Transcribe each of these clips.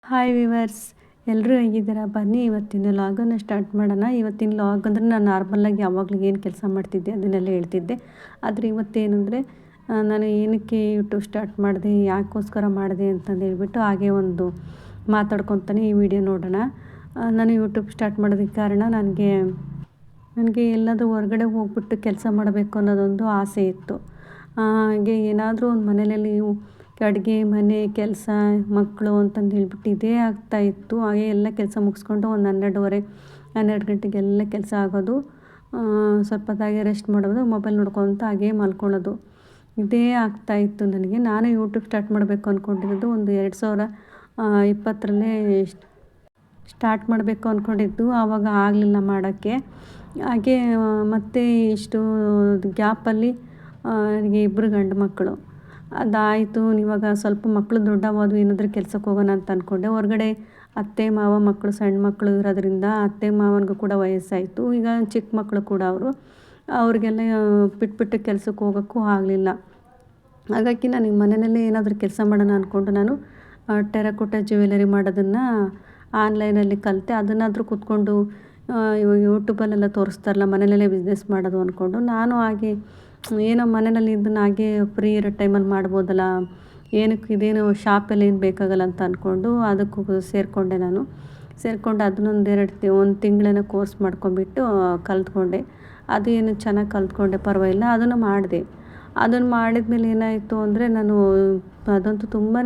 Hi viewers, ಎಲ್ಲರೂ ಹೇಗಿದ್ದೀರಾ? ಬನ್ನಿ ಇವತ್ತಿನ ಲಾಗನ್ನು ಸ್ಟಾರ್ಟ್ ಮಾಡೋಣ. ಇವತ್ತಿನ ಲಾಗ್ ಅಂದರೆ ನಾನು ನಾರ್ಮಲಾಗಿ ಯಾವಾಗಲೂ ಏನು ಕೆಲಸ ಮಾಡ್ತಿದ್ದೆ ಅದನ್ನೆಲ್ಲ ಹೇಳ್ತಿದ್ದೆ. ಆದರೆ ಇವತ್ತೇನೆಂದರೆ ನಾನು ಏನಕ್ಕೆ ಯೂಟ್ಯೂಬ್ ಸ್ಟಾರ್ಟ್ ಮಾಡಿದೆ, ಯಾಕೋಸ್ಕರ ಮಾಡಿದೆ ಅಂತಂದು ಹೇಳ್ಬಿಟ್ಟು ಹಾಗೆ ಒಂದು ಮಾತಾಡ್ಕೊತಾನೆ ಈ ವಿಡಿಯೋ ನೋಡೋಣ. ನಾನು ಯೂಟ್ಯೂಬ್ ಸ್ಟಾರ್ಟ್ ಮಾಡೋದಕ್ಕೆ ಕಾರಣ ನನಗೆ ಎಲ್ಲಾದರೂ ಹೊರಗಡೆ ಹೋಗ್ಬಿಟ್ಟು ಕೆಲಸ ಮಾಡಬೇಕು ಅನ್ನೋದೊಂದು ಆಸೆ ಇತ್ತು. ಹಾಗೆ ಏನಾದರೂ ಒಂದು ಮನೆಯಲ್ಲಿ ಅಡುಗೆ ಮನೆ ಕೆಲಸ ಮಕ್ಕಳು ಅಂತಂದು ಹೇಳ್ಬಿಟ್ಟು ಇದೇ ಆಗ್ತಾಯಿತ್ತು. ಹಾಗೆ ಎಲ್ಲ ಕೆಲಸ ಮುಗಿಸ್ಕೊಂಡು ಒಂದು 12 ಗಂಟೆಗೆಲ್ಲ ಕೆಲಸ ಆಗೋದು. ಸ್ವಲ್ಪ ಹೊತ್ತಾಗೆ ರೆಸ್ಟ್ ಮಾಡೋದು, ಮೊಬೈಲ್ ನೋಡ್ಕೊತ ಹಾಗೇ ಮಲ್ಕೊಳ್ಳೋದು, ಇದೇ ಆಗ್ತಾಯಿತ್ತು ನನಗೆ. ನಾನು ಯೂಟ್ಯೂಬ್ ಸ್ಟಾರ್ಟ್ ಮಾಡಬೇಕು ಅಂದ್ಕೊಂಡಿರೋದು ಒಂದು 2020ರಲ್ಲೇ ಸ್ಟಾರ್ಟ್ ಮಾಡಬೇಕು ಅಂದ್ಕೊಂಡಿದ್ದು. ಆವಾಗ ಆಗಲಿಲ್ಲ ಮಾಡೋಕ್ಕೆ. ಹಾಗೆ ಮತ್ತು ಇಷ್ಟು ಗ್ಯಾಪಲ್ಲಿ ನನಗೆ 2 ಗಂಡು ಮಕ್ಕಳು. ಅದಾಯಿತು. ಇವಾಗ ಸ್ವಲ್ಪ ಮಕ್ಕಳು ದೊಡ್ಡವಾದವು, ಏನಾದರೂ ಕೆಲ್ಸಕ್ಕೆ ಹೋಗೋಣ ಅಂತ ಅಂದ್ಕೊಂಡೆ. ಹೊರಗಡೆ ಅತ್ತೆ ಮಾವ ಮಕ್ಕಳು ಸಣ್ಣ ಮಕ್ಕಳು ಇರೋದ್ರಿಂದ ಅತ್ತೆ ಮಾವನಿಗೂ ಕೂಡ ವಯಸ್ಸಾಯಿತು. ಈಗ ಚಿಕ್ಕ ಮಕ್ಕಳು ಕೂಡ ಅವ್ರಿಗೆಲ್ಲ ಬಿಟ್ಬಿಟ್ಟು ಕೆಲ್ಸಕ್ಕೆ ಹೋಗೋಕ್ಕೂ ಆಗಲಿಲ್ಲ. ಹಾಗಾಗಿ ನನಗೆ ಮನೆಯಲ್ಲೇ ಏನಾದರೂ ಕೆಲಸ ಮಾಡೋಣ ಅಂದ್ಕೊಂಡು ನಾನು ಟೆರಕೋಟಾ ಜ್ಯುವೆಲರಿ ಮಾಡೋದನ್ನು ಆನ್ಲೈನಲ್ಲಿ ಕಲಿತೆ. ಅದನ್ನಾದರೂ ಕೂತ್ಕೊಂಡು ಇವಾಗ ಯೂಟ್ಯೂಬಲ್ಲೆಲ್ಲ ತೋರಿಸ್ತಾರಲ್ಲ ಮನೆಯಲ್ಲೇ ಬಿಸ್ನೆಸ್ ಮಾಡೋದು ಅಂದ್ಕೊಂಡು ನಾನು ಹಾಗೆ ಏನೋ ಮನೆಯಲ್ಲಿ ಇದನ್ನು ಹಾಗೆ ಫ್ರೀ ಇರೋ ಟೈಮಲ್ಲಿ ಮಾಡ್ಬೋದಲ್ಲ, ಏನಕ್ಕೆ ಇದೇನು ಶಾಪಲ್ಲಿ ಏನು ಬೇಕಾಗಲ್ಲ ಅಂತ ಅಂದ್ಕೊಂಡು ಅದಕ್ಕೂ ಸೇರಿಕೊಂಡೆ. ಸೇರಿಕೊಂಡು ಅದನ್ನೊಂದು 1 ತಿಂಗಳೇನೋ ಕೋರ್ಸ್ ಮಾಡ್ಕೊಂಬಿಟ್ಟು ಕಲ್ತ್ಕೊಂಡೆ. ಅದು ಏನು ಚೆನ್ನಾಗಿ ಕಲ್ತ್ಕೊಂಡೆ, ಪರವಾಗಿಲ್ಲ. ಅದನ್ನು ಮಾಡಿದೆ. ಅದನ್ನು ಮಾಡಿದ್ಮೇಲೆ ಏನಾಯಿತು ಅಂದರೆ ಅದಂತೂ ತುಂಬಾ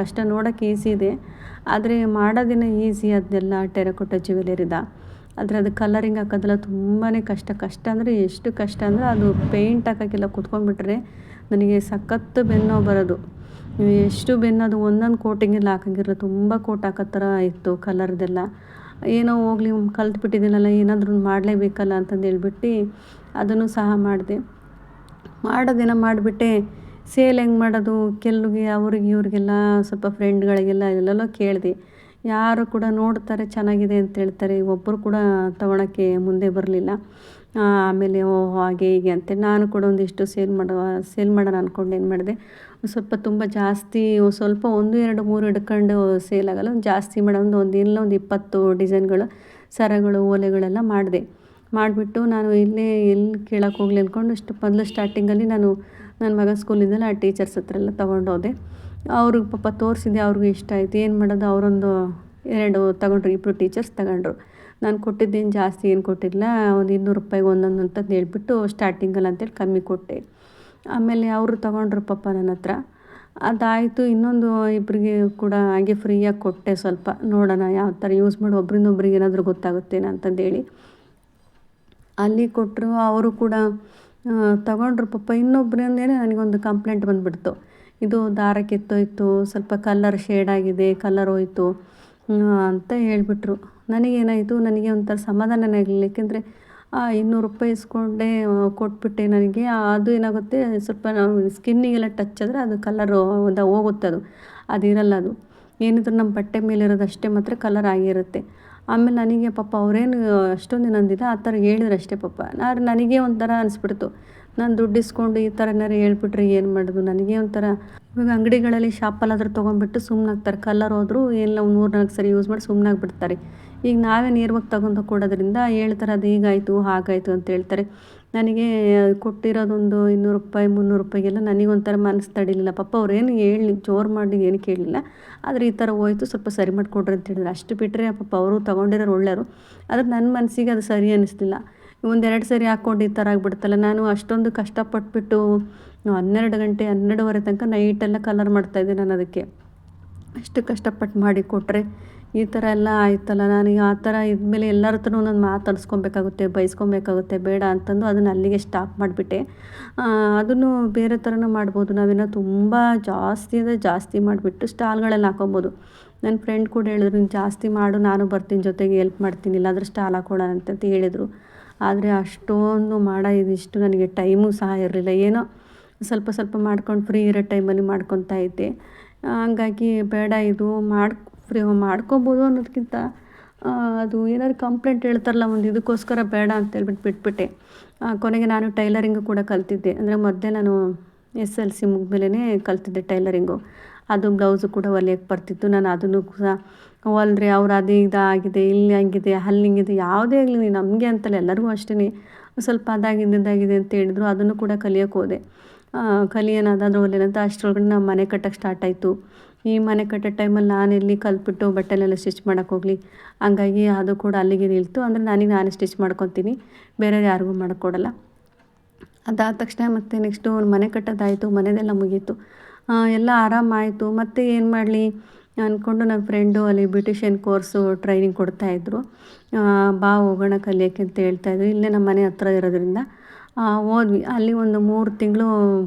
ಕಷ್ಟ. ನೋಡೋಕ್ಕೆ ಈಸಿ ಇದೆ, ಆದರೆ ಮಾಡೋದೇನೋ ಈಸಿ. ಅದನ್ನೆಲ್ಲ ಟೆರಕೋಟಾ ಜ್ಯುವೆಲರಿದ, ಆದರೆ ಅದು ಕಲರಿಂಗ್ ಹಾಕೋದೆಲ್ಲ ತುಂಬಾ ಕಷ್ಟ ಅಂದರೆ ಎಷ್ಟು ಕಷ್ಟ ಅಂದರೆ ಅದು ಪೇಂಟ್ ಹಾಕೋಕ್ಕೆಲ್ಲ ಕೂತ್ಕೊಂಡ್ಬಿಟ್ರೆ ನನಗೆ ಸಖತ್ತು ಬೆನ್ನೋವು ಬರೋದು. ಎಷ್ಟು ಬೆನ್ನೋದು, ಒಂದೊಂದು ಕೋಟಿಂಗೆಲ್ಲ ಹಾಕೋಂಗಿರಲ್ಲ, ತುಂಬ ಕೋಟ್ ಹಾಕೋ ಥರ ಇತ್ತು ಕಲರ್ದೆಲ್ಲ. ಏನೋ ಹೋಗಲಿ, ಕಲ್ತ್ಬಿಟ್ಟಿದ್ದೀನಲ್ಲ, ಏನಾದರೂ ಮಾಡಲೇಬೇಕಲ್ಲ ಅಂತಂದು ಹೇಳ್ಬಿಟ್ಟು ಅದನ್ನು ಸಹ ಮಾಡಿದೆ. ಮಾಡೋದೇನೋ ಮಾಡಿಬಿಟ್ಟೆ. ಸೇಲ್ ಹೆಂಗೆ ಮಾಡೋದು, ಕೆಲವ್ರಿಗೆ ಅವ್ರಿಗೆ ಇವ್ರಿಗೆಲ್ಲ ಸ್ವಲ್ಪ ಫ್ರೆಂಡ್ಗಳಿಗೆಲ್ಲ ಎಲ್ಲೆಲ್ಲೋ ಕೇಳಿದೆ. ಯಾರು ಕೂಡ ನೋಡ್ತಾರೆ, ಚೆನ್ನಾಗಿದೆ ಅಂತ ಹೇಳ್ತಾರೆ. ಒಬ್ಬರು ಕೂಡ ತೊಗೊಳಕ್ಕೆ ಮುಂದೆ ಬರಲಿಲ್ಲ. ಆಮೇಲೆ ಹಾಗೆ ಹೀಗೆ ಅಂತೇಳಿ ನಾನು ಕೂಡ ಒಂದಿಷ್ಟು ಸೇಲ್ ಮಾಡೋಣ ಅಂದ್ಕೊಂಡು ಏನು ಮಾಡಿದೆ, ಸ್ವಲ್ಪ ತುಂಬ ಜಾಸ್ತಿ, ಸ್ವಲ್ಪ 1, 2, 3 ಹಿಡ್ಕೊಂಡು ಸೇಲ್ ಆಗೋಲ್ಲ, ಜಾಸ್ತಿ ಮಾಡೋದು ಒಂದು 20 ಡಿಸೈನ್ಗಳು, ಸರಗಳು, ಓಲೆಗಳೆಲ್ಲ ಮಾಡಿದೆ. ಮಾಡಿಬಿಟ್ಟು ನಾನು ಎಲ್ಲಿ ಕೇಳೋಕ್ಕೆ ಹೋಗ್ಲಿ ಅಂದ್ಕೊಂಡು ಮೊದಲು ಸ್ಟಾರ್ಟಿಂಗಲ್ಲಿ ನನ್ನ ಮಗ ಸ್ಕೂಲಿಂದೆಲ್ಲ ಆ ಟೀಚರ್ಸ್ ಹತ್ರ ಎಲ್ಲ ತೊಗೊಂಡೋದೆ. ಅವ್ರಿಗೆ ಪಾಪ ತೋರಿಸಿದೆ, ಅವ್ರಿಗೂ ಇಷ್ಟ ಆಯಿತು. ಏನು ಮಾಡೋದು, ಅವರೊಂದು 2 ತೊಗೊಂಡ್ರು, 2 ಟೀಚರ್ಸ್ ತಗೊಂಡ್ರು. ನಾನು ಕೊಟ್ಟಿದ್ದೇನು ಜಾಸ್ತಿ ಏನು ಕೊಟ್ಟಿಲ್ಲ, ಒಂದು 200 ರೂಪಾಯಿಗೆ ಒಂದೊಂದು ಅಂತಂದು ಹೇಳ್ಬಿಟ್ಟು ಸ್ಟಾರ್ಟಿಂಗಲ್ಲಿ ಅಂತೇಳಿ ಕಮ್ಮಿ ಕೊಟ್ಟೆ. ಆಮೇಲೆ ಅವರು ತೊಗೊಂಡ್ರು ಪಾಪ ನನ್ನ ಹತ್ರ. ಅದಾಯಿತು. ಇನ್ನೊಂದು 2 ಕೂಡ ಹಾಗೆ ಫ್ರೀಯಾಗಿ ಕೊಟ್ಟೆ. ಸ್ವಲ್ಪ ನೋಡೋಣ ಯಾವ ಥರ ಯೂಸ್ ಮಾಡಿ ಒಬ್ರಿಂದೊಬ್ರಿಗೆ ಏನಾದರೂ ಗೊತ್ತಾಗುತ್ತೇನೋ ಅಂತಂದೇಳಿ ಅಲ್ಲಿ ಕೊಟ್ಟರು. ಅವರು ಕೂಡ ತಗೊಂಡ್ರು ಪಾಪ. ಇನ್ನೊಬ್ಬರಿಂದೇನೆ ನನಗೊಂದು ಕಂಪ್ಲೇಂಟ್ ಬಂದುಬಿಡ್ತು, ಇದು ದಾರ ಕಿತ್ತೋಯ್ತು, ಸ್ವಲ್ಪ ಕಲರ್ ಶೇಡ್ ಆಗಿದೆ, ಕಲರ್ ಹೋಯ್ತು ಅಂತ ಹೇಳಿಬಿಟ್ರು. ನನಗೇನಾಯಿತು, ನನಗೆ ಒಂಥರ ಸಮಾಧಾನನೇ ಆಗಲಿಲ್ಲ. ಏಕೆಂದರೆ 200 ರೂಪಾಯಿ ಇಸ್ಕೊಂಡೆ, ಕೊಟ್ಬಿಟ್ಟೆ. ನನಗೆ ಅದು ಏನಾಗುತ್ತೆ, ಸ್ವಲ್ಪ ನಾವು ಸ್ಕಿನ್ನಿಗೆಲ್ಲ ಟಚ್ ಆದರೆ ಅದು ಕಲರು ಹೋಗುತ್ತೆ, ಅದಿರಲ್ಲ. ಅದು ಏನಿದ್ರು ನಮ್ಮ ಬಟ್ಟೆ ಮೇಲಿರೋದು ಅಷ್ಟೇ ಮಾತ್ರ ಕಲರ್ ಆಗಿರುತ್ತೆ. ಆಮೇಲೆ ನನಗೆ ಪಾಪ ಅವರೇನು ಅಷ್ಟೊಂದು ಅಂದಿಲ್ಲ, ಆ ಥರ ಹೇಳಿದ್ರು ಅಷ್ಟೇ ಪಾಪ. ನನಗೆ ಒಂಥರ ಅನಿಸ್ಬಿಡ್ತು, ನಾನು ದುಡ್ಡು ಇಸ್ಕೊಂಡು ಈ ಥರ ಏನಾರು ಹೇಳ್ಬಿಟ್ರೆ ಏನು ಮಾಡೋದು. ನನಗೆ ಒಂಥರ, ಇವಾಗ ಅಂಗಡಿಗಳಲ್ಲಿ ಶಾಪಲ್ಲಾದರೂ ತೊಗೊಂಡ್ಬಿಟ್ಟು ಸುಮ್ಮನಾಗ್ತಾರೆ, ಕಲರ್ ಹೋದರೂ ಎಲ್ಲ 3-4 ಸರಿ ಯೂಸ್ ಮಾಡಿ ಸುಮ್ಮನಾಗ್ಬಿಡ್ತಾರೆ. ಈಗ ನಾವೇ ನೇರವಾಗಿ ತಗೊಂಡು ಕೊಡೋದ್ರಿಂದ ಹೇಳ್ತಾರೆ, ಅದು ಹೀಗಾಯಿತು ಹಾಗಾಯಿತು ಅಂತ ಹೇಳ್ತಾರೆ. ನನಗೆ ಕೊಟ್ಟಿರೋದೊಂದು 200 ರೂಪಾಯಿ 300 ರೂಪಾಯಿಗೆಲ್ಲ ನನಗೊಂಥರ ಮನಸ್ಸು ತಡಿಲಿಲ್ಲ. ಪಾಪ ಅವ್ರೇನು ಹೇಳಿ ಜೋರು ಮಾಡಿ ಏನು ಕೇಳಲಿಲ್ಲ, ಆದರೆ ಈ ಥರ ಹೋಯ್ತು, ಸ್ವಲ್ಪ ಸರಿ ಮಾಡಿಕೊಡ್ರಿ ಅಂತ ಹೇಳಿದ್ರು. ಅಷ್ಟು ಬಿಟ್ಟರೆ ಪಾಪ ಅವರು ತೊಗೊಂಡಿರೋರು ಒಳ್ಳೆಯವರು, ಆದರೆ ನನ್ನ ಮನಸ್ಸಿಗೆ ಅದು ಸರಿ ಅನ್ನಿಸ್ಲಿಲ್ಲ. 1-2 ಸರಿ ಹಾಕ್ಕೊಂಡು ಈ ಥರ ಆಗಿಬಿಡ್ತಲ್ಲ. ನಾನು ಅಷ್ಟೊಂದು ಕಷ್ಟಪಟ್ಬಿಟ್ಟು 12 ಗಂಟೆ 12:30 ತನಕ ನೈಟೆಲ್ಲ ಕಲರ್ ಮಾಡ್ತಾಯಿದ್ದೆ. ನಾನು ಅದಕ್ಕೆ ಅಷ್ಟು ಕಷ್ಟಪಟ್ಟು ಮಾಡಿ ಕೊಟ್ಟರೆ ಈ ಥರ ಎಲ್ಲ ಆಯ್ತಲ್ಲ. ನನಗೆ ಆ ಥರ ಇದ್ಮೇಲೆ ಎಲ್ಲರ ಹತ್ರನೂ ಒಂದೊಂದು ಮಾತಾಡಿಸ್ಕೊಬೇಕಾಗುತ್ತೆ, ಬೈಸ್ಕೊಬೇಕಾಗುತ್ತೆ, ಬೇಡ ಅಂತಂದು ಅದನ್ನು ಅಲ್ಲಿಗೆ ಸ್ಟಾಪ್ ಮಾಡಿಬಿಟ್ಟೆ. ಅದನ್ನು ಬೇರೆ ಥರನೂ ಮಾಡ್ಬೋದು. ನಾವೇನೋ ತುಂಬ ಜಾಸ್ತಿ ಅಂದರೆ ಜಾಸ್ತಿ ಮಾಡಿಬಿಟ್ಟು ಸ್ಟಾಲ್ಗಳಲ್ಲಿ ಹಾಕೊಬೋದು. ನನ್ನ ಫ್ರೆಂಡ್ ಕೂಡ ಹೇಳಿದ್ರು, ನೀನು ಜಾಸ್ತಿ ಮಾಡು, ನಾನು ಬರ್ತೀನಿ ಜೊತೆಗೆ ಹೆಲ್ಪ್ ಮಾಡ್ತೀನಿ, ಇಲ್ಲಾಂದರೆ ಸ್ಟಾಲ್ ಹಾಕೊಳ್ಳೋಣ ಅಂತಂತ ಹೇಳಿದರು. ಆದರೆ ಅಷ್ಟೊಂದು ಇದಿಷ್ಟು ನನಗೆ ಟೈಮು ಸಹ ಇರಲಿಲ್ಲ. ಏನೋ ಸ್ವಲ್ಪ ಮಾಡ್ಕೊಂಡು ಫ್ರೀ ಇರೋ ಟೈಮಲ್ಲಿ ಮಾಡ್ಕೊತಾ ಇದ್ದೆ. ಹಂಗಾಗಿ ಬೇಡ, ಇದು ಮಾಡ್ಕೊಬೋದು ಅನ್ನೋದಕ್ಕಿಂತ ಅದು ಏನಾದ್ರು ಕಂಪ್ಲೇಂಟ್ ಹೇಳ್ತಾರಲ್ಲ ಒಂದು ಇದಕ್ಕೋಸ್ಕರ ಬೇಡ ಅಂತೇಳ್ಬಿಟ್ಟು ಬಿಟ್ಬಿಟ್ಟೆ. ಕೊನೆಗೆ ನಾನು ಟೈಲರಿಂಗು ಕೂಡ ಕಲ್ತಿದ್ದೆ. ಅಂದರೆ ಮೊದಲೇ ನಾನು SLC ಮುಗಿದ್ಮೇಲೆ ಕಲ್ತಿದ್ದೆ ಟೈಲರಿಂಗು. ಅದು ಬ್ಲೌಸು ಕೂಡ ಹೊಲಿಯೋಕ್ಕೆ ಬರ್ತಿತ್ತು. ನಾನು ಅದನ್ನು ಸಹ ಹೊಲ್ದ್ರೆ ಅವ್ರು ಅದು ಇದಾಗಿದೆ, ಇಲ್ಲಿ ಹಂಗಿದೆ, ಅಲ್ಲಿ ಹಿಂಗಿದೆ, ಯಾವುದೇ ಆಗಲಿ ನಮಗೆ ಅಂತಲ್ಲ ಎಲ್ಲರಿಗೂ ಅಷ್ಟೇ ಸ್ವಲ್ಪ ಅದಾಗಿದೆ ಅಂತ ಹೇಳಿದ್ರು. ಅದನ್ನು ಕೂಡ ಕಲಿಯೋಕ್ಕೆ ಹೋದೆ. ಕಲಿಯೋಣ ಅದಾದರೂ ಹೊಲಿಯೋಣ ಅಂತ ಅಷ್ಟರೊಳಗಡೆ ನಾವು ಮನೆ ಕಟ್ಟೋಕ್ಕೆ ಸ್ಟಾರ್ಟ್ ಆಯಿತು. ಈ ಮನೆ ಕಟ್ಟೋ ಟೈಮಲ್ಲಿ ನಾನೆಲ್ಲಿ ಕಲ್ತ್ಬಿಟ್ಟು ಬಟ್ಟೆನೆಲ್ಲ ಸ್ಟಿಚ್ ಮಾಡೋಕ್ಕೆ ಹೋಗಲಿ, ಹಂಗಾಗಿ ಅದು ಕೂಡ ಅಲ್ಲಿಗೆ ನಿಲ್ತು. ಅಂದರೆ ನಾನೇ ಸ್ಟಿಚ್ ಮಾಡ್ಕೊತೀನಿ, ಬೇರೆ ಯಾರಿಗೂ ಮಾಡಿಕೊಡಲ್ಲ. ಅದಾದ ತಕ್ಷಣ ಮತ್ತು ನೆಕ್ಸ್ಟು ಮನೆ ಕಟ್ಟೋದಾಯಿತು, ಮನೆಯದೆಲ್ಲ ಮುಗೀತು, ಎಲ್ಲ ಆರಾಮಾಯಿತು. ಮತ್ತು ಏನು ಮಾಡಲಿ ಅಂದ್ಕೊಂಡು ನನ್ನ ಫ್ರೆಂಡು ಅಲ್ಲಿ ಬ್ಯೂಟಿಷಿಯನ್ ಕೋರ್ಸು ಟ್ರೈನಿಂಗ್ ಕೊಡ್ತಾಯಿದ್ರು. ಬಾ ಹೋಗೋಣ ಕಲಿಯೋಕ್ಕೆ ಅಂತ ಹೇಳ್ತಾಯಿದ್ರು. ಇಲ್ಲೇ ನಮ್ಮ ಮನೆ ಹತ್ರ ಇರೋದ್ರಿಂದ ಹೋದ್ವಿ. ಅಲ್ಲಿ ಒಂದು 3 ತಿಂಗಳು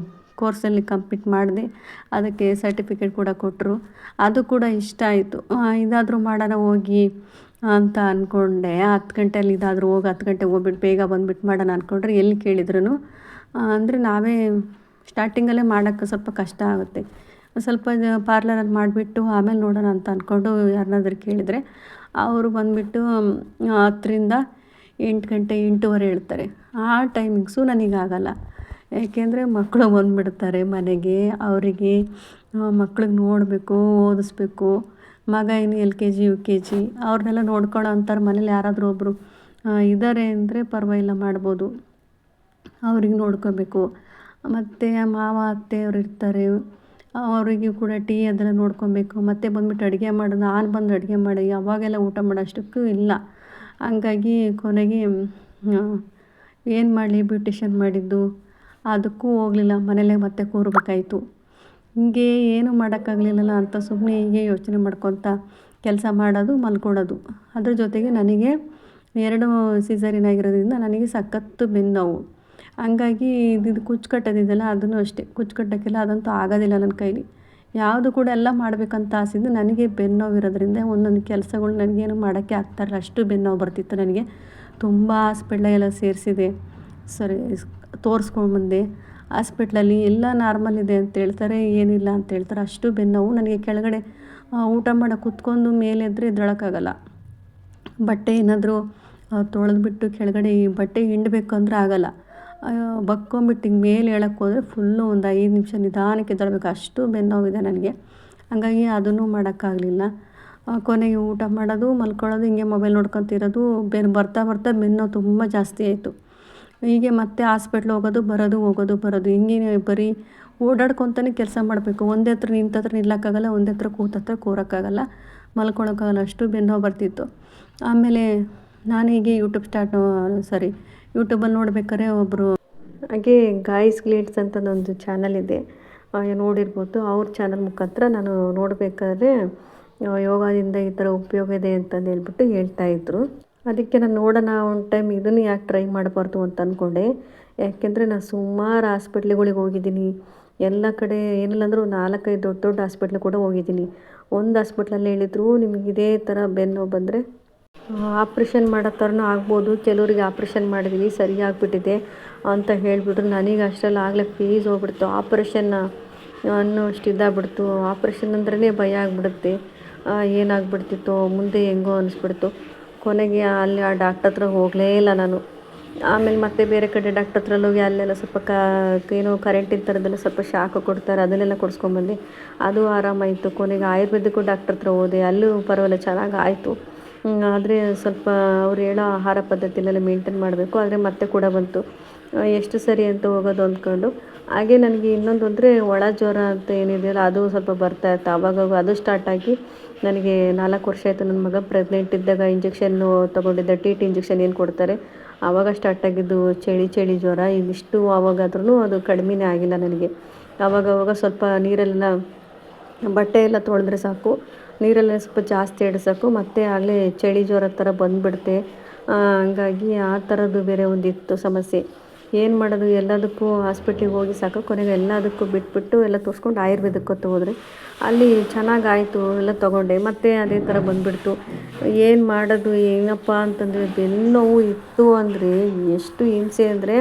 ಕೋರ್ಸಲ್ಲಿ ಕಂಪ್ಲೀಟ್ ಮಾಡಿದೆ. ಅದಕ್ಕೆ ಸರ್ಟಿಫಿಕೇಟ್ ಕೂಡ ಕೊಟ್ಟರು. ಅದು ಕೂಡ ಇಷ್ಟ ಆಯಿತು. ಇದಾದರೂ ಮಾಡೋಣ ಹೋಗಿ ಅಂತ ಅಂದ್ಕೊಂಡೆ. 10 ಗಂಟೆಯಲ್ಲಿ ಇದಾದರೂ ಹೋಗಿ 10 ಗಂಟೆಗೆ ಹೋಗ್ಬಿಟ್ಟು ಬೇಗ ಬಂದುಬಿಟ್ಟು ಮಾಡೋಣ ಅಂದ್ಕೊಂಡ್ರೆ ಎಲ್ಲಿ ಕೇಳಿದ್ರು ಅಂದರೆ ನಾವೇ ಸ್ಟಾರ್ಟಿಂಗಲ್ಲೇ ಮಾಡೋಕ್ಕೆ ಸ್ವಲ್ಪ ಕಷ್ಟ ಆಗುತ್ತೆ. ಸ್ವಲ್ಪ ಪಾರ್ಲರಲ್ಲಿ ಮಾಡಿಬಿಟ್ಟು ಆಮೇಲೆ ನೋಡೋಣ ಅಂತ ಅಂದ್ಕೊಂಡು ಯಾರನ್ನಾದ್ರೂ ಕೇಳಿದರೆ ಅವರು ಬಂದುಬಿಟ್ಟು 10ರಿಂದ 8 ಗಂಟೆ 8:15 ಹೇಳ್ತಾರೆ. ಆ ಟೈಮಿಂಗ್ಸು ನನಗಾಗಲ್ಲ. ಏಕೆಂದರೆ ಮಕ್ಕಳು ಬಂದುಬಿಡ್ತಾರೆ ಮನೆಗೆ. ಅವರಿಗೆ ಮಕ್ಳಿಗೆ ನೋಡಬೇಕು, ಓದಿಸ್ಬೇಕು. ಮಗ ಇನ್ನು LKG UKG ಅವ್ರನ್ನೆಲ್ಲ ನೋಡ್ಕೊಳ್ಳೋ ಅಂತಾರೆ. ಮನೇಲಿ ಯಾರಾದರೂ ಒಬ್ಬರು ಇದ್ದಾರೆ ಅಂದರೆ ಪರವಾಗಿಲ್ಲ ಮಾಡ್ಬೋದು. ಅವ್ರಿಗೆ ನೋಡ್ಕೋಬೇಕು. ಮತ್ತು ಮಾವ ಅತ್ತೆ ಅವ್ರು ಇರ್ತಾರೆ, ಅವರಿಗೂ ಕೂಡ ಟೀ ಅದೆಲ್ಲ ನೋಡ್ಕೊಬೇಕು. ಮತ್ತು ಬಂದುಬಿಟ್ಟು ಅಡುಗೆ ಮಾಡೋದು, ನಾನು ಬಂದು ಅಡುಗೆ ಮಾಡಿ ಅವಾಗೆಲ್ಲ ಊಟ ಮಾಡೋಷ್ಟಕ್ಕೂ ಇಲ್ಲ. ಹಂಗಾಗಿ ಕೊನೆಗೆ ಏನು ಮಾಡಲಿ, ಬ್ಯೂಟಿಷನ್ ಮಾಡಿದ್ದು ಅದಕ್ಕೂ ಹೋಗಲಿಲ್ಲ. ಮನೇಲೇ ಮತ್ತೆ ಕೂರಬೇಕಾಯ್ತು. ಹಿಂಗೆ ಏನೂ ಮಾಡೋಕ್ಕಾಗಲಿಲ್ಲಲ್ಲ ಅಂತ ಸುಮ್ಮನೆ ಹೀಗೆ ಯೋಚನೆ ಮಾಡ್ಕೊತ ಕೆಲಸ ಮಾಡೋದು, ಮಲ್ಕೊಳ್ಳೋದು. ಅದ್ರ ಜೊತೆಗೆ ನನಗೆ 2 ಸಿಸೇರಿಯನ್ ಆಗಿರೋದ್ರಿಂದ ನನಗೆ ಸಖತ್ತು ಬೆನ್ನು ನೋವು. ಹಂಗಾಗಿ ಇದು ಕುಚ್ಚು ಕಟ್ಟೋದಿದೆಯಲ್ಲ ಅದನ್ನು ಅಷ್ಟೇ, ಕುಚ್ಚು ಕಟ್ಟೋಕ್ಕೆಲ್ಲ ಅದಂತೂ ಆಗೋದಿಲ್ಲ ನನ್ನ ಕೈಲಿ. ಯಾವುದು ಕೂಡ ಎಲ್ಲ ಮಾಡಬೇಕಂತ ಆಸೆಯಿದ್ದು ನನಗೆ ಬೆನ್ನು ನೋವು ಇರೋದ್ರಿಂದ ಒಂದೊಂದು ಕೆಲಸಗಳು ನನಗೇನು ಮಾಡೋಕ್ಕೆ ಆಗ್ತಾಯಿರಲಿಲ್ಲ. ಅಷ್ಟು ಬೆನ್ನು ನೋವು ಬರ್ತಿತ್ತು ನನಗೆ. ತುಂಬ ಹಾಸ್ಪಿಟ್ಲೆಲ್ಲ ಸೇರಿಸಿದೆ, ಸರಿ ತೋರಿಸ್ಕೊಂಡ್ಬಂದೆ. ಹಾಸ್ಪಿಟ್ಲಲ್ಲಿ ಎಲ್ಲ ನಾರ್ಮಲ್ ಇದೆ ಅಂತ ಹೇಳ್ತಾರೆ, ಏನಿಲ್ಲ ಅಂತ ಹೇಳ್ತಾರೆ. ಅಷ್ಟು ಬೆನ್ನು ನೋವು ನನಗೆ. ಕೆಳಗಡೆ ಊಟ ಮಾಡೋಕೆ ಕೂತ್ಕೊಂಡು ಮೇಲೆ ಎದ್ದರೆ ಎದ್ದೇಳೋಕ್ಕಾಗಲ್ಲ. ಬಟ್ಟೆ ಏನಾದರೂ ತೊಳೆದ್ಬಿಟ್ಟು ಕೆಳಗಡೆ ಈ ಬಟ್ಟೆ ಹಿಂಡಬೇಕು ಅಂದರೆ ಆಗೋಲ್ಲ. ಬಕ್ಕೊಂಬಿಟ್ಟು ಹಿಂಗೆ ಮೇಲೆ ಹೇಳೋಕ್ಕೆ ಹೋದರೆ ಫುಲ್ಲು ಒಂದು 5 ನಿಮಿಷ ನಿಧಾನಕ್ಕೆ ಎದ್ದೇಳಬೇಕು, ಅಷ್ಟು ಬೆನ್ನು ನೋವಿದೆ ನನಗೆ. ಹಂಗಾಗಿ ಅದನ್ನು ಮಾಡೋಕ್ಕಾಗಲಿಲ್ಲ. ಕೊನೆಗೆ ಊಟ ಮಾಡೋದು, ಮಲ್ಕೊಳ್ಳೋದು, ಹಿಂಗೆ ಮೊಬೈಲ್ ನೋಡ್ಕೊತಿರೋದು. ಬರ್ತಾ ಬೆನ್ನು ನೋವು ತುಂಬ ಜಾಸ್ತಿ ಆಯಿತು. ಹೀಗೆ ಮತ್ತೆ ಹಾಸ್ಪಿಟ್ಲ್ ಹೋಗೋದು ಬರೋದು ಹಿಂಗೆ ಬರೀ ಓಡಾಡ್ಕೊತಾನೆ ಕೆಲಸ ಮಾಡಬೇಕು. ಒಂದೇ ಹತ್ರ ನಿಲ್ಲಕ್ಕಾಗಲ್ಲ, ಒಂದೇ ಹತ್ರ ಕೂರೋಕ್ಕಾಗಲ್ಲ, ಮಲ್ಕೊಳಕ್ಕಾಗಲ್ಲ, ಅಷ್ಟು ಬೆನ್ನು ನೋವು ಬರ್ತಿತ್ತು. ಆಮೇಲೆ ನಾನು ಹೀಗೆ ಯೂಟ್ಯೂಬಲ್ಲಿ ನೋಡ್ಬೇಕಾದ್ರೆ ಒಬ್ಬರು ಹಾಗೆ ಗಾಯ್ಸ್ ಗ್ಲಿಟ್ಸ್ ಅಂತ ಒಂದು ಚಾನಲ್ ಇದೆ, ನೋಡಿರ್ಬೋದು. ಅವ್ರ ಚಾನಲ್ ಮುಖಾಂತರ ನಾನು ನೋಡಬೇಕಾದ್ರೆ ಯೋಗದಿಂದ ಈ ಥರ ಉಪಯೋಗ ಇದೆ ಅಂತಂದು ಹೇಳ್ಬಿಟ್ಟು ಹೇಳ್ತಾಯಿದ್ರು. ಅದಕ್ಕೆ ನಾನು ನೋಡೋಣ ಒಂದು ಟೈಮ್ ಇದನ್ನು ಯಾಕೆ ಟ್ರೈ ಮಾಡಬಾರ್ದು ಅಂತ ಅಂದ್ಕೊಂಡೆ. ಯಾಕೆಂದರೆ ನಾನು ಸುಮಾರು ಹಾಸ್ಪಿಟ್ಲ್ಗಳಿಗೆ ಹೋಗಿದ್ದೀನಿ. ಎಲ್ಲ ಕಡೆ ಏನಿಲ್ಲ ಅಂದರೂ 4-5 ದೊಡ್ಡ ಹಾಸ್ಪಿಟ್ಲ್ ಕೂಡ ಹೋಗಿದ್ದೀನಿ. ಒಂದು ಹಾಸ್ಪಿಟ್ಲಲ್ಲಿ ಹೇಳಿದರು, ನಿಮಗೆ ಇದೇ ಥರ ಬೆನ್ನು ನೋವು ಬಂದರೆ ಆಪ್ರೇಷನ್ ಮಾಡೋ ಥರನೂ ಆಗ್ಬೋದು, ಕೆಲವರಿಗೆ ಆಪ್ರೇಷನ್ ಮಾಡಿದ್ವಿ ಸರಿಯಾಗಿಬಿಟ್ಟಿದೆ ಅಂತ ಹೇಳಿಬಿಟ್ರು. ನನಗೆ ಅಷ್ಟರಲ್ಲಿ ಆಗಲೇ ಫೀಸ್ ಹೋಗ್ಬಿಡ್ತು. ಆಪ್ರೇಷನ್ ಅನ್ನೋಷ್ಟು ಇದಾಗ್ಬಿಡ್ತು. ಆಪ್ರೇಷನ್ ಅಂದ್ರೇ ಭಯ ಆಗಿಬಿಡುತ್ತೆ. ಏನಾಗ್ಬಿಡ್ತಿತ್ತೋ ಮುಂದೆ ಹೆಂಗೋ ಅನ್ನಿಸ್ಬಿಡ್ತು. ಕೊನೆಗೆ ಅಲ್ಲಿ ಆ ಡಾಕ್ಟ್ರ್ ಹತ್ರ ಹೋಗಲೇ ಇಲ್ಲ ನಾನು. ಆಮೇಲೆ ಮತ್ತೆ ಬೇರೆ ಕಡೆ ಡಾಕ್ಟ್ರ್ ಹತ್ರ ಹೋಗಿ ಅಲ್ಲೆಲ್ಲ ಸ್ವಲ್ಪ ಏನೋ ಕರೆಂಟಿನ ಥರದ್ದೆಲ್ಲ ಸ್ವಲ್ಪ ಶಾಖ ಕೊಡ್ತಾರೆ, ಅದನ್ನೆಲ್ಲ ಕೊಡಿಸ್ಕೊಂಬಂದೆ. ಅದು ಆರಾಮಾಯಿತು. ಕೊನೆಗೆ ಆಯುರ್ವೇದಿಕ್ಕು ಡಾಕ್ಟ್ರ್ ಹತ್ರ ಹೋದೆ, ಅಲ್ಲೂ ಪರವಾಗಿಲ್ಲ, ಚೆನ್ನಾಗಿ ಆಯಿತು. ಆದರೆ ಸ್ವಲ್ಪ ಅವ್ರು ಹೇಳೋ ಆಹಾರ ಪದ್ಧತಿನೆಲ್ಲ ಮೇಂಟೈನ್ ಮಾಡಬೇಕು. ಆದರೆ ಮತ್ತೆ ಕೂಡ ಬಂತು. ಎಷ್ಟು ಸರಿ ಅಂತ ಹೋಗೋದು ಅಂದ್ಕೊಂಡು. ಹಾಗೆ ನನಗೆ ಇನ್ನೊಂದು ಅಂದರೆ ಒಳ ಜ್ವರ ಅಂತ ಏನಿದೆಯಲ್ಲ ಅದು ಸ್ವಲ್ಪ ಬರ್ತಾಯಿತ್ತು. ಆವಾಗ ಅದು ಸ್ಟಾರ್ಟಾಗಿ ನನಗೆ 4 ವರ್ಷ ಆಯಿತು. ನನ್ನ ಮಗ ಪ್ರೆಗ್ನೆಂಟ್ ಇದ್ದಾಗ ಇಂಜೆಕ್ಷನ್ನು ತೊಗೊಂಡಿದ್ದೆ, TT ಇಂಜೆಕ್ಷನ್ ಏನು ಕೊಡ್ತಾರೆ, ಆವಾಗ ಸ್ಟಾರ್ಟಾಗಿದ್ದು ಚಳಿ ಜ್ವರ. ಇದಿಷ್ಟು ಆವಾಗಾದ್ರೂ ಅದು ಕಡಿಮೆನೇ ಆಗಿಲ್ಲ ನನಗೆ. ಆವಾಗವಾಗ ಸ್ವಲ್ಪ ನೀರಲ್ಲೆಲ್ಲ ಬಟ್ಟೆ ಎಲ್ಲ ತೊಳೆದ್ರೆ ಸಾಕು, ನೀರಲ್ಲೇ ಸ್ವಲ್ಪ ಜಾಸ್ತಿ ಸಾಕು, ಮತ್ತೆ ಆಗಲೇ ಚಳಿ ಜ್ವರ ಥರ ಬಂದುಬಿಡುತ್ತೆ. ಹಂಗಾಗಿ ಆ ಥರದ್ದು ಬೇರೆ ಒಂದಿತ್ತು ಸಮಸ್ಯೆ. ಏನು ಮಾಡೋದು, ಎಲ್ಲದಕ್ಕೂ ಹಾಸ್ಪಿಟ್ಲಿಗೆ ಹೋಗಿ ಸಾಕು. ಕೊನೆಗೆ ಎಲ್ಲದಕ್ಕೂ ಬಿಟ್ಬಿಟ್ಟು ಎಲ್ಲ ತೋರಿಸ್ಕೊಂಡು ಆಯುರ್ವೇದಕ್ಕೆ ಹೋದರೆ ಅಲ್ಲಿ ಚೆನ್ನಾಗಾಯಿತು, ಎಲ್ಲ ತೊಗೊಂಡೆ. ಮತ್ತು ಅದೇ ಥರ ಬಂದುಬಿಡ್ತು. ಏನು ಮಾಡೋದು ಏನಪ್ಪ ಅಂತಂದರೆ ಬೆನ್ನು ನೋವು ಇತ್ತು ಅಂದರೆ ಎಷ್ಟು ಹಿಂಸೆ ಅಂದರೆ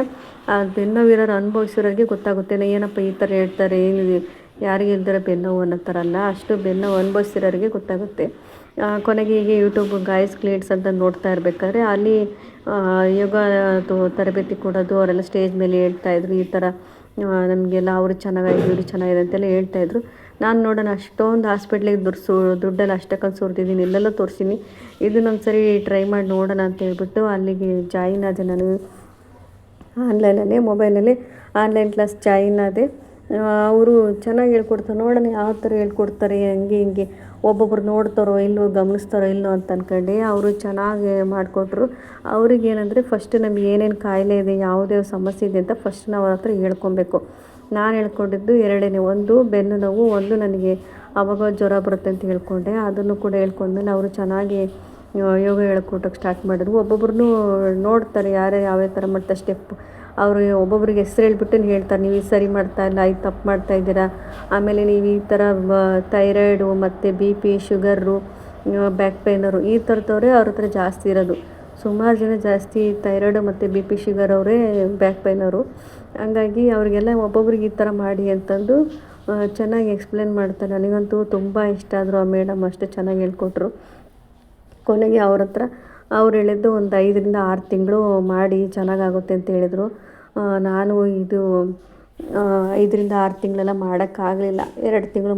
ಆ ಬೆನ್ನು ನೋವಿರೋರು ಅನುಭವಿಸಿರೋರಿಗೆ ಗೊತ್ತಾಗುತ್ತೆ. ಏನಪ್ಪ ಈ ಥರ ಹೇಳ್ತಾರೆ, ಏನಿದೆ ಯಾರಿಗೆ ಇಲ್ದಿರೋ ಬೆನ್ನು ನೋವು ಅನ್ನೋ ಥರ ಅಲ್ಲ, ಅಷ್ಟು ಬೆನ್ನು ನೋವು ಅನುಭವಿಸಿರೋರಿಗೆ ಗೊತ್ತಾಗುತ್ತೆ. ಕೊನೆಗೆ ಹೀಗೆ ಯೂಟ್ಯೂಬ್ ಗಾಯ್ಸ್ ಗ್ಲಿಟ್ಸ್ ಅಂತ ನೋಡ್ತಾ ಇರಬೇಕಾದ್ರೆ ಅಲ್ಲಿ ಯೋಗ ತರಬೇತಿ ಕೊಡೋದು, ಅವರೆಲ್ಲ ಸ್ಟೇಜ್ ಮೇಲೆ ಹೇಳ್ತಾಯಿದ್ರು ಈ ಥರ ನಮಗೆಲ್ಲ ಅವರು ಚೆನ್ನಾಗಾಗಿದೆ ಇವರು ಚೆನ್ನಾಗಿದೆ ಅಂತೆಲ್ಲ ಹೇಳ್ತಾಯಿದ್ರು. ನಾನು ನೋಡೋಣ ಅಷ್ಟೊಂದು ಹಾಸ್ಪಿಟ್ಲಿಗೆ ದುಡ್ಡೆಲ್ಲ ಅಷ್ಟಕ್ಕಲ್ಲಿ ಸುರಿದಿದ್ದೀನಿ, ಎಲ್ಲೆಲ್ಲ ತೋರಿಸ್ತೀನಿ, ಇದನ್ನೊಂದು ಸರಿ ಟ್ರೈ ಮಾಡಿ ನೋಡೋಣ ಅಂತ ಹೇಳ್ಬಿಟ್ಟು ಅಲ್ಲಿಗೆ ಜಾಯಿನ್ ಆದೆ ನಾನು. ಆನ್ಲೈನಲ್ಲಿ ಮೊಬೈಲಲ್ಲಿ ಆನ್ಲೈನ್ ಕ್ಲಾಸ್ ಜಾಯಿನ್ ಆದೆ. ಅವರು ಚೆನ್ನಾಗಿ ಹೇಳ್ಕೊಡ್ತಾರೆ, ನೋಡೋಣ ಯಾವ ಥರ ಹೇಳ್ಕೊಡ್ತಾರೆ, ಹಂಗೆ ಹಿಂಗೆ ಒಬ್ಬೊಬ್ರು ನೋಡ್ತಾರೋ ಇಲ್ಲೋ ಗಮನಿಸ್ತಾರೋ ಇಲ್ಲೋ ಅಂತ ಅಂದ್ಕೊಂಡೆ. ಅವರು ಚೆನ್ನಾಗಿ ಮಾಡಿಕೊಟ್ರು. ಅವ್ರಿಗೇನೆಂದರೆ ಫಸ್ಟ್ ನಮ್ಗೆ ಏನೇನು ಕಾಯಿಲೆ ಇದೆ, ಯಾವುದೇ ಸಮಸ್ಯೆ ಇದೆ ಅಂತ ಫಸ್ಟ್ ನಾವು ಅವ್ರ ಹತ್ರ ಹೇಳ್ಕೊಬೇಕು. ನಾನು ಹೇಳ್ಕೊಂಡಿದ್ದು ಎರಡೇ, ಒಂದು ಬೆನ್ನು ನೋವು, ಒಂದು ನನಗೆ ಆವಾಗ ಜ್ವರ ಬರುತ್ತೆ ಅಂತ ಹೇಳ್ಕೊಂಡೆ. ಅದನ್ನು ಕೂಡ ಹೇಳ್ಕೊಂಡ್ಮೇಲೆ ಅವರು ಚೆನ್ನಾಗಿ ಯೋಗ ಹೇಳ್ಕೊಟ್ಟಕ್ಕೆ ಸ್ಟಾರ್ಟ್ ಮಾಡಿದ್ರು. ಒಬ್ಬೊಬ್ರು ನೋಡ್ತಾರೆ ಯಾರೇ ಯಾವ್ಯಾವ ಥರ ಮಾಡ್ತಾರೆ ಸ್ಟೆಪ್, ಅವರು ಒಬ್ಬೊಬ್ರಿಗೆ ಹೆಸ್ರು ಹೇಳ್ಬಿಟ್ಟು ಹೇಳ್ತಾರೆ, ನೀವು ಇದು ಸರಿ ಮಾಡ್ತಾಯಿಲ್ಲ, ಇದು ತಪ್ಪು ಮಾಡ್ತಾಯಿದ್ದೀರಾ, ಆಮೇಲೆ ನೀವು ಈ ಥರ ಥೈರಾಯ್ಡು ಮತ್ತು BP ಶುಗರು ಬ್ಯಾಕ್ ಪೇನರು ಈ ಥರದವರೇ ಅವ್ರ ಹತ್ರ ಜಾಸ್ತಿ ಇರೋದು. ಸುಮಾರು ಜನ ಜಾಸ್ತಿ ಥೈರಾಯ್ಡು ಮತ್ತು BP ಶುಗರ್ ಅವರೇ ಬ್ಯಾಕ್ ಪೇನವರು. ಹಂಗಾಗಿ ಅವರಿಗೆಲ್ಲ ಒಬ್ಬೊಬ್ರಿಗೆ ಈ ಥರ ಮಾಡಿ ಅಂತಂದು ಚೆನ್ನಾಗಿ ಎಕ್ಸ್ಪ್ಲೇನ್ ಮಾಡ್ತಾರೆ. ನನಗಂತೂ ತುಂಬ ಇಷ್ಟ ಆದರು ಆ ಮೇಡಮ್, ಅಷ್ಟು ಚೆನ್ನಾಗಿ ಹೇಳ್ಕೊಟ್ರು. ಕೊನೆಗೆ ಅವ್ರ ಹತ್ರ ಅವ್ರು ಹೇಳಿದ್ದು ಒಂದು 5ರಿಂದ 6 ತಿಂಗಳು ಮಾಡಿ ಚೆನ್ನಾಗಾಗುತ್ತೆ ಅಂತ ಹೇಳಿದರು. ನಾನು ಇದು 5ರಿಂದ 6 ತಿಂಗಳೆಲ್ಲ ಮಾಡೋಕ್ಕಾಗಲಿಲ್ಲ. 2 ತಿಂಗಳು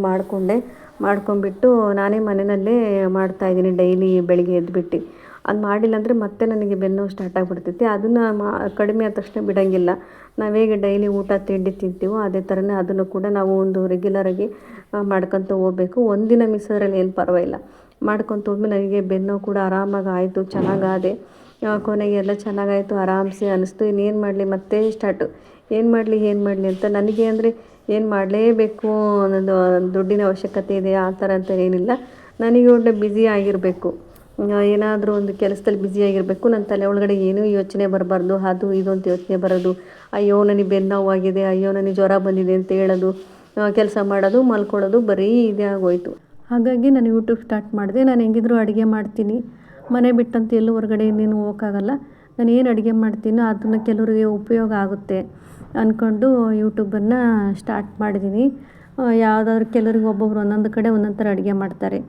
ಮಾಡ್ಕೊಂಬಿಟ್ಟು ನಾನೇ ಮನೆಯಲ್ಲೇ ಮಾಡ್ತಾಯಿದ್ದೀನಿ ಡೈಲಿ ಬೆಳಿಗ್ಗೆ ಎದ್ದುಬಿಟ್ಟು. ಅದು ಮಾಡಿಲ್ಲ ಅಂದರೆ ಮತ್ತೆ ನನಗೆ ಬೆನ್ನು ಸ್ಟಾರ್ಟ್ ಆಗಿಬಿಡ್ತೈತಿ. ಅದನ್ನು ಕಡಿಮೆ ಆದ ತಕ್ಷಣ ಬಿಡೋಂಗಿಲ್ಲ. ನಾವು ಹೇಗೆ ಡೈಲಿ ಊಟ ತಿಂಡಿ ತಿಂತೀವೋ ಅದೇ ಥರನೇ ಅದನ್ನು ಕೂಡ ನಾವು ಒಂದು ರೆಗ್ಯುಲರಾಗಿ ಮಾಡ್ಕೊತ ಹೋಗ್ಬೇಕು. ಒಂದಿನ ಮಿಸ್ ಆದ್ರಲ್ಲಿ ಏನು ಪರವಾಗಿಲ್ಲ, ಮಾಡ್ಕೊತ ಹೋದ್ಮೇಲೆ ನನಗೆ ಬೆನ್ನು ಕೂಡ ಆರಾಮಾಗಿ ಆಯಿತು, ಚೆನ್ನಾಗಾದೆ. ಕೊನೆಗೆ ಎಲ್ಲ ಚೆನ್ನಾಗಾಯಿತು, ಆರಾಮ್ಸೆ ಅನ್ನಿಸ್ತು. ಇನ್ನೇನು ಮಾಡಲಿ ಮತ್ತೆ ಸ್ಟಾರ್ಟು, ಏನು ಮಾಡಲಿ ಅಂತ ನನಗೆ ಅಂದರೆ ಏನು ಮಾಡಲೇಬೇಕು ಅನ್ನೋದು ದುಡ್ಡಿನ ಅವಶ್ಯಕತೆ ಇದೆ ಆ ಥರ ಅಂತ ಏನಿಲ್ಲ. ನನಗೆ ಒಳ್ಳೆ ಬ್ಯುಸಿ ಆಗಿರಬೇಕು, ಏನಾದರೂ ಒಂದು ಕೆಲಸದಲ್ಲಿ ಬ್ಯುಸಿಯಾಗಿರಬೇಕು. ನನ್ನ ತಲೆ ಒಳಗಡೆ ಏನೂ ಯೋಚನೆ ಬರಬಾರ್ದು, ಅದು ಇದು ಅಂತ ಯೋಚನೆ ಬರೋದು, ಅಯ್ಯೋ ನನಗೆ ಬೆನ್ನು ನೋವಾಗಿದೆ, ಅಯ್ಯೋ ನನಗೆ ಜ್ವರ ಬಂದಿದೆ ಅಂತ ಹೇಳೋದು, ಕೆಲಸ ಮಾಡೋದು ಮಲ್ಕೊಳ್ಳೋದು, ಬರೀ ಇದೇ ಆಗೋಯಿತು. ಹಾಗಾಗಿ ನಾನು ಯೂಟ್ಯೂಬ್ ಸ್ಟಾರ್ಟ್ ಮಾಡಿದೆ. ನಾನು ಹೆಂಗಿದ್ರು ಅಡುಗೆ ಮಾಡ್ತೀನಿ, ಮನೆ ಬಿಟ್ಟಂತೂ ಎಲ್ಲೂ ಹೊರಗಡೆ ಇನ್ನೇನು ಹೋಗೋಕ್ಕಾಗಲ್ಲ. ನಾನು ಏನು ಅಡುಗೆ ಮಾಡ್ತೀನೋ ಅದನ್ನು ಕೆಲವರಿಗೆ ಉಪಯೋಗ ಆಗುತ್ತೆ ಅಂದ್ಕೊಂಡು ಯೂಟ್ಯೂಬನ್ನು ಸ್ಟಾರ್ಟ್ ಮಾಡಿದ್ದೀನಿ. ಯಾವುದಾದ್ರೂ ಕೆಲವ್ರಿಗೆ ಒಬ್ಬೊಬ್ರು ಒಂದೊಂದು ಕಡೆ ಒಂದೊಂದು ಥರ ಅಡುಗೆ ಮಾಡ್ತಾರೆ.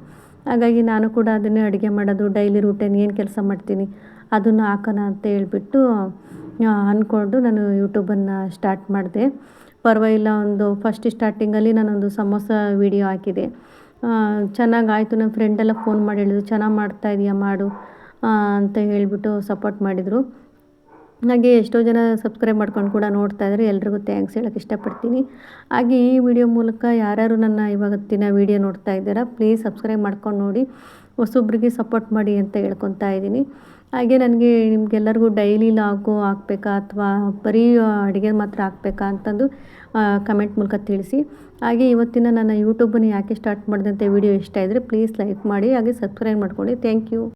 ಹಾಗಾಗಿ ನಾನು ಕೂಡ ಅದನ್ನೇ ಅಡುಗೆ ಮಾಡೋದು, ಡೈಲಿ ರೂಟೀನ್ ಏನು ಕೆಲಸ ಮಾಡ್ತೀನಿ ಅದನ್ನು ಹಾಕೋಣ ಅಂತ ಹೇಳ್ಬಿಟ್ಟು ಅಂದ್ಕೊಂಡು ನಾನು ಯೂಟ್ಯೂಬನ್ನು ಸ್ಟಾರ್ಟ್ ಮಾಡಿದೆ. ಪರವಾಗಿಲ್ಲ, ಒಂದು ಫಸ್ಟ್ ಸ್ಟಾರ್ಟಿಂಗಲ್ಲಿ ನಾನೊಂದು ಸಮೋಸ ವೀಡಿಯೋ ಹಾಕಿದೆ, ಚೆನ್ನಾಗಾಯಿತು. ನನ್ನ ಫ್ರೆಂಡೆಲ್ಲ ಫೋನ್ ಮಾಡಿ ಹೇಳಿದ್ರು, ಚೆನ್ನಾಗಿ ಮಾಡ್ತಾಯಿದ್ದೀಯ ಮಾಡು ಅಂತ ಹೇಳಿಬಿಟ್ಟು ಸಪೋರ್ಟ್ ಮಾಡಿದರು. ಹಾಗೆ ಎಷ್ಟೋ ಜನ ಸಬ್ಸ್ಕ್ರೈಬ್ ಮಾಡ್ಕೊಂಡು ಕೂಡ ನೋಡ್ತಾಯಿದ್ದಾರೆ, ಎಲ್ರಿಗೂ ಥ್ಯಾಂಕ್ಸ್ ಹೇಳೋಕ್ಕೆ ಇಷ್ಟಪಡ್ತೀನಿ. ಹಾಗೆ ಈ ವಿಡಿಯೋ ಮೂಲಕ ಯಾರ್ಯಾರು ನನ್ನ ಇವತ್ತಿನ ವಿಡಿಯೋ ನೋಡ್ತಾ ಇದ್ದೀರಾ ಪ್ಲೀಸ್ ಸಬ್ಸ್ಕ್ರೈಬ್ ಮಾಡ್ಕೊಂಡು ನೋಡಿ, ಹೊಸೊಬ್ರಿಗೆ ಸಪೋರ್ಟ್ ಮಾಡಿ ಅಂತ ಹೇಳ್ಕೊತಾ ಇದ್ದೀನಿ. ಹಾಗೆ ನನಗೆ ನಿಮಗೆಲ್ಲರಿಗೂ ಡೈಲಿ ಲಾಗು ಹಾಕ್ಬೇಕಾ ಅಥವಾ ಬರೀ ಅಡುಗೆ ಮಾತ್ರ ಹಾಕ್ಬೇಕಾ ಅಂತಂದು ಕಮೆಂಟ್ ಮೂಲಕ ತಿಳಿಸಿ. ಹಾಗೆ ಇವತ್ತಿನ ನನ್ನ ಯೂಟ್ಯೂಬನ್ನು ಯಾಕೆ ಸ್ಟಾರ್ಟ್ ಮಾಡಿದೆ ಅಂತ ವಿಡಿಯೋ ಇಷ್ಟ ಇದ್ದರೆ ಪ್ಲೀಸ್ ಲೈಕ್ ಮಾಡಿ, ಹಾಗೆ ಸಬ್ಸ್ಕ್ರೈಬ್ ಮಾಡ್ಕೊಳ್ಳಿ. Thank you.